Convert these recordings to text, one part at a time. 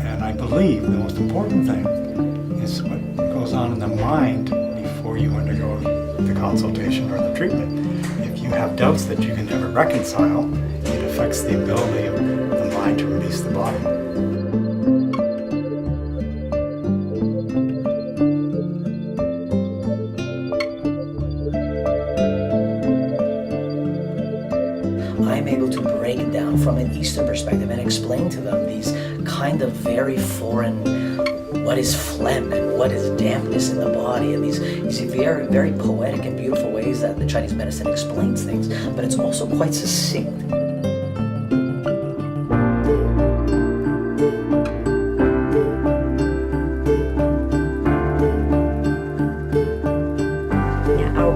And I believe the most important thing is what goes on in the mind before you undergo the consultation or the treatment. If you have doubts that you can never reconcile, it affects the ability of the mind to release the body. I'm able to break it down from an Eastern perspective and explain to them these kind of very foreign, what is phlegm and what is dampness in the body, and these very, very poetic and beautiful ways that the Chinese medicine explains things, but it's also quite succinct.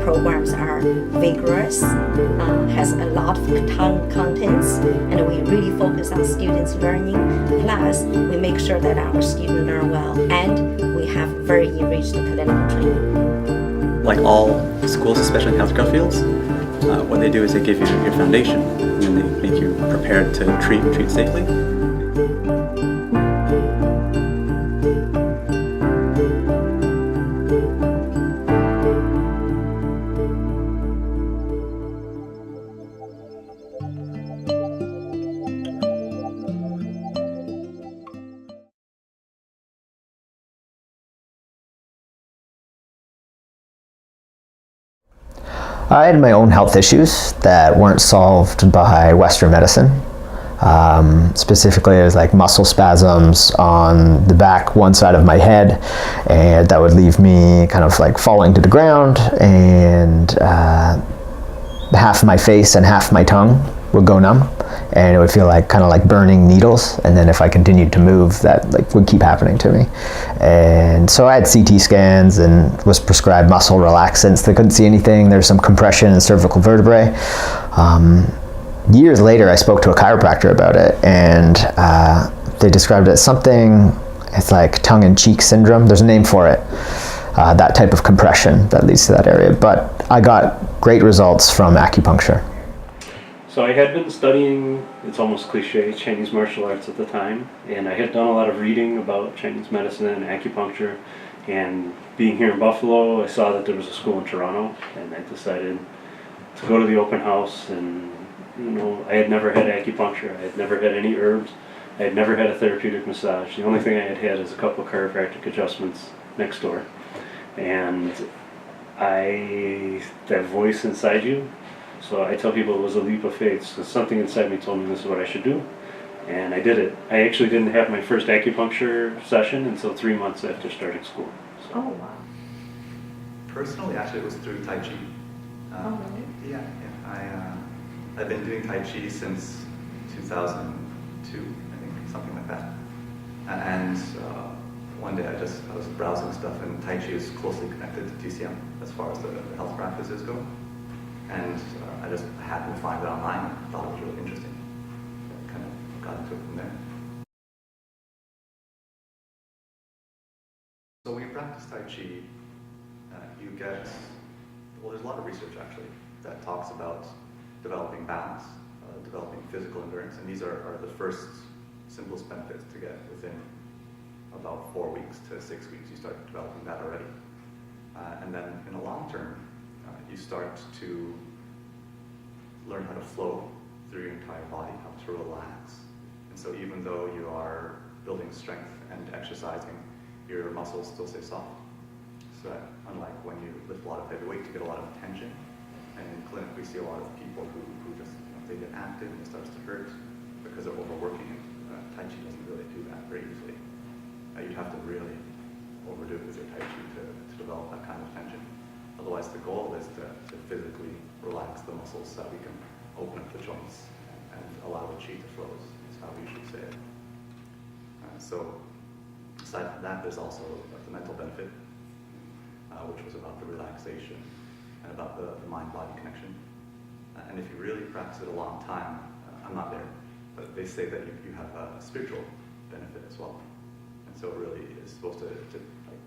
Programs are vigorous, has a lot of contents, and we really focus on students' learning. Plus, we make sure that our students learn well, and we have very enriched clinical training. Like all schools, especially in healthcare fields, what they do is they give you your foundation, and then they make you prepared to treat safely. I had my own health issues that weren't solved by Western medicine. Specifically, it was like muscle spasms on the back, one side of my head, and that would leave me kind of like falling to the ground, and half my face and half my tongue would go numb, and it would feel like kind of like burning needles, and then if I continued to move, that like would keep happening to me. And so I had CT scans and was prescribed muscle relaxants. They couldn't see anything. There's some compression in cervical vertebrae. Years later, I spoke to a chiropractor about it, and they described it as something, it's like tongue-in-cheek syndrome. There's a name for it. That type of compression that leads to that area. But I got great results from acupuncture. So I had been studying, it's almost cliche, Chinese martial arts at the time, and I had done a lot of reading about Chinese medicine and acupuncture, and being here in Buffalo, I saw that there was a school in Toronto, and I decided to go to the open house. And I had never had acupuncture, I had never had any herbs, I had never had a therapeutic massage. The only thing I had had is a couple of chiropractic adjustments next door. And that voice inside you, so I tell people it was a leap of faith, because something inside me told me this is what I should do, and I did it. I actually didn't have my first acupuncture session until 3 months after starting school. So. Oh, wow. Personally, actually, it was through Tai Chi. Oh, really? Yeah. I've been doing Tai Chi since 2002, I think, something like that. And one day I was browsing stuff, and Tai Chi is closely connected to TCM as far as the health practices go. And I just happened to find it online and thought it was really interesting. I kind of got into it from there. So when you practice Tai Chi, you get, well, there's a lot of research actually that talks about developing balance, developing physical endurance, and these are the first simplest benefits to get within about 4 weeks to 6 weeks. You start developing that already. And then in the long term, you start to learn how to flow through your entire body, how to relax. And so even though you are building strength and exercising, your muscles still stay soft. So that, unlike when you lift a lot of heavy weight, you get a lot of tension. And in clinic, we see a lot of people who just, they get active and it starts to hurt because they're overworking it. Tai Chi doesn't really do that very easily. You'd have to really overdo it with your Tai Chi to develop that kind of tension. Otherwise, the goal is to physically relax the muscles so that we can open up the joints and allow the chi to flow, is how we usually say it. So, aside from that, there's also the mental benefit, which was about the relaxation and about the mind-body connection. And if you really practice it a long time, I'm not there, but they say that you have a spiritual benefit as well. And so it really is supposed to like,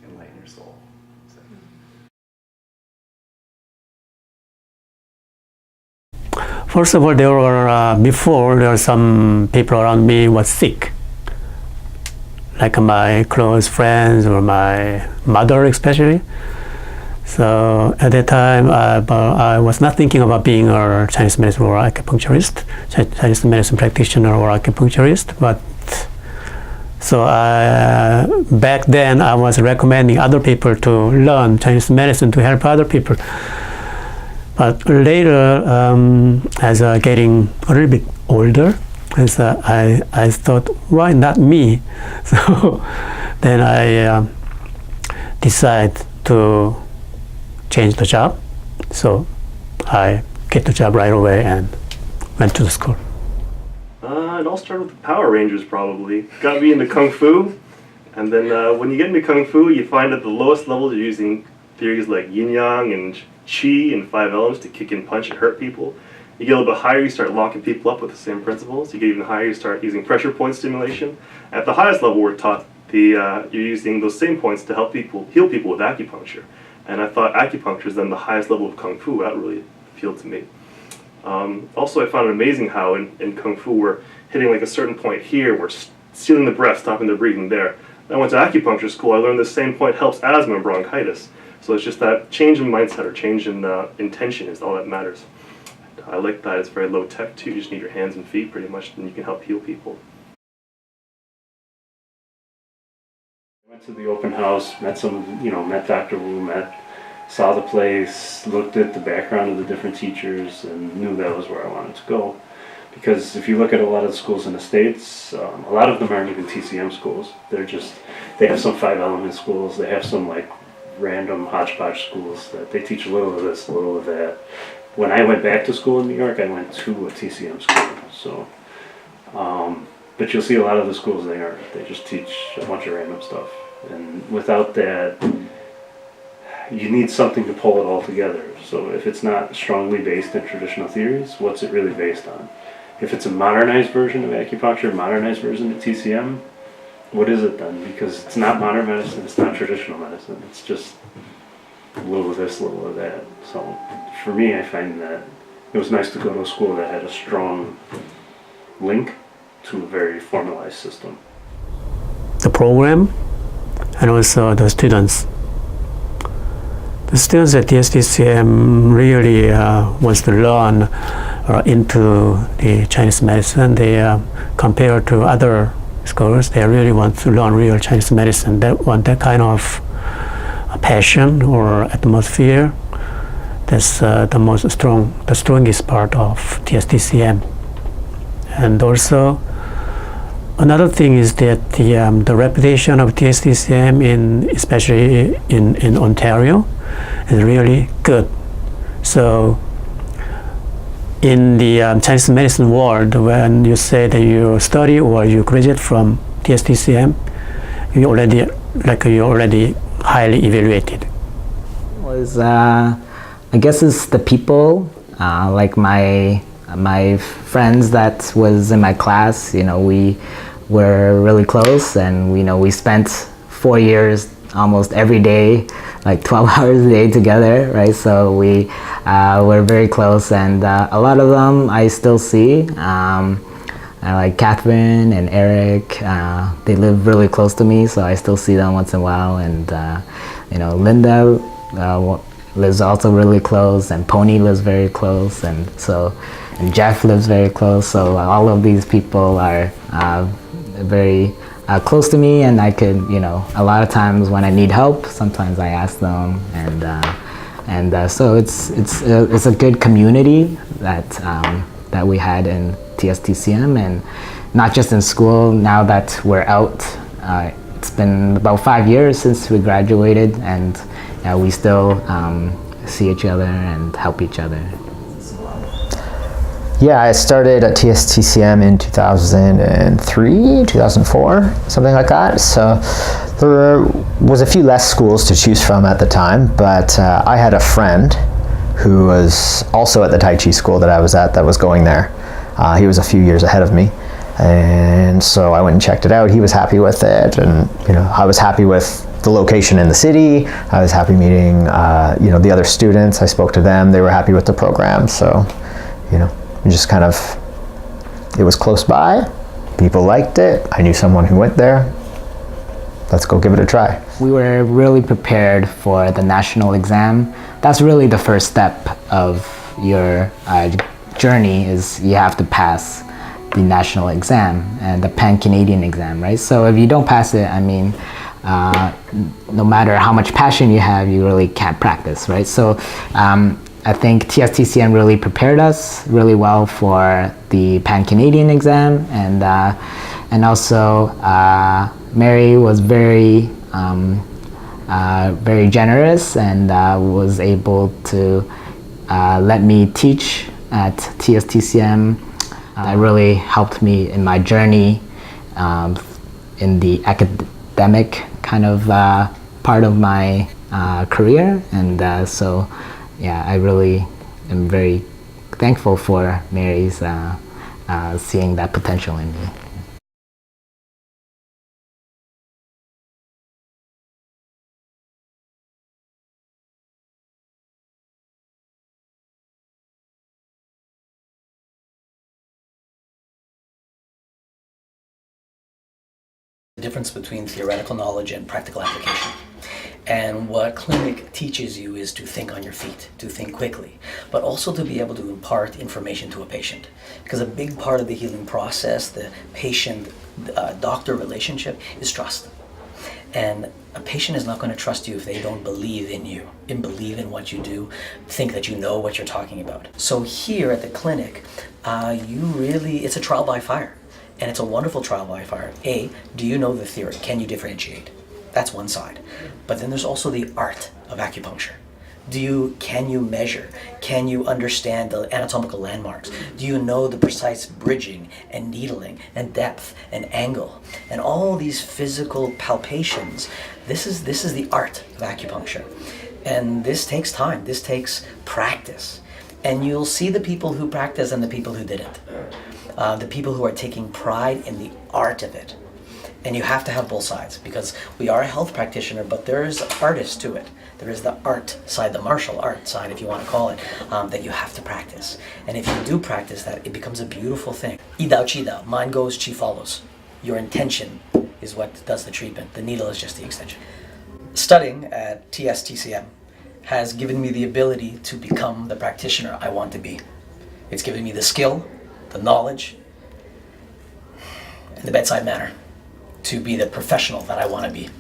enlighten your soul. So. First of all, before there were some people around me was sick, like my close friends or my mother especially. So at that time, I was not thinking about being a Chinese medicine or acupuncturist, Chinese medicine practitioner or acupuncturist. But so back then, I was recommending other people to learn Chinese medicine to help other people. But later, as getting a little bit older, I thought, why not me? So then I decided to change the job. So I get the job right away and went to the school. It all started with the Power Rangers, probably. Got me into Kung Fu, and then when you get into Kung Fu, you find at the lowest levels you're using theories like Yin-Yang and Qi and 5 elements to kick and punch and hurt people. You get a little bit higher, you start locking people up with the same principles. You get even higher, you start using pressure point stimulation. At the highest level, we're taught you're using those same points to help people, heal people with acupuncture. And I thought acupuncture is then the highest level of Kung Fu. That really appealed to me. Also, I found it amazing how in Kung Fu we're hitting like a certain point here, we're sealing the breath, stopping the breathing there. I went to acupuncture school, I learned the same point helps asthma and bronchitis. So it's just that change in mindset or change in intention is all that matters. I like that it's very low tech too, you just need your hands and feet pretty much and you can help heal people. I went to the open house, met Dr. Wu, saw the place, looked at the background of the different teachers and knew that was where I wanted to go. Because if you look at a lot of the schools in the States, a lot of them aren't even TCM schools. They have some 5 element schools, they have some like random hodgepodge schools that they teach a little of this, a little of that. When I went back to school in New York, I went to a TCM school. So, but you'll see a lot of the schools they just teach a bunch of random stuff. And without that, you need something to pull it all together. So if it's not strongly based in traditional theories, what's it really based on? If it's a modernized version of acupuncture, modernized version of TCM, what is it then? Because it's not modern medicine, it's not traditional medicine, it's just a little of this, a little of that. So for me, I find that it was nice to go to a school that had a strong link to a very formalized system. The program and also the students. The students at TSTCM really wants to learn into the Chinese medicine. They compared to other schools, they really want to learn real Chinese medicine. They want that kind of passion or atmosphere. That's the strongest part of TSTCM. And also, another thing is that the reputation of TSTCM, especially in Ontario, is really good. So in the Chinese medicine world, when you say that you study or you graduate from TSTCM, you're already highly evaluated. I guess it's the people, like my friends that was in my class. We were really close, and we spent 4 years almost every day, like 12 hours a day together, right? So we were very close, and a lot of them I still see. Like Catherine and Eric, they live really close to me, so I still see them once in a while. And Linda lives also really close, and Pony lives very close, and Jeff lives very close. So all of these people are very close to me, and I could, a lot of times when I need help, sometimes I ask them, and so it's a good community that we had in TSTCM, and not just in school. Now that we're out, it's been about 5 years since we graduated, and we still see each other and help each other. Yeah, I started at TSTCM in 2003, 2004, something like that. So there was a few less schools to choose from at the time, but I had a friend who was also at the Tai Chi school that I was at that was going there. He was a few years ahead of me, and so I went and checked it out. He was happy with it, and I was happy with the location in the city. I was happy meeting the other students. I spoke to them. They were happy with the program. So just kind of, it was close by, people liked it, I knew someone who went there, let's go give it a try. We were really prepared for the national exam. That's really the first step of your journey, is you have to pass the national exam and the Pan-Canadian exam, right? So if you don't pass it, I mean, no matter how much passion you have, you really can't practice, right? So I think TSTCM really prepared us really well for the Pan-Canadian exam, and also Mary was very very generous and was able to let me teach at TSTCM. That really helped me in my journey in the academic kind of part of my career, and so yeah, I really am very thankful for Mary's seeing that potential in me. The difference between theoretical knowledge and practical application. And what clinic teaches you is to think on your feet, to think quickly, but also to be able to impart information to a patient. Because a big part of the healing process, the patient-doctor relationship, is trust. And a patient is not going to trust you if they don't believe in you, and believe in what you do, think that you know what you're talking about. So here at the clinic, it's a trial by fire. And it's a wonderful trial by fire. A, do you know the theory? Can you differentiate? That's one side. But then there's also the art of acupuncture. Can you measure? Can you understand the anatomical landmarks? Do you know the precise bridging and needling and depth and angle and all these physical palpations? This is the art of acupuncture. And this takes time. This takes practice. And you'll see the people who practice and the people who didn't. The people who are taking pride in the art of it. And you have to have both sides, because we are a health practitioner, but there is artist to it. There is the art side, the martial art side, if you want to call it, that you have to practice. And if you do practice that, it becomes a beautiful thing. Yi dao, qi dao, mind goes, qi follows. Your intention is what does the treatment. The needle is just the extension. Studying at TSTCM has given me the ability to become the practitioner I want to be. It's given me the skill, the knowledge, and the bedside manner to be the professional that I want to be.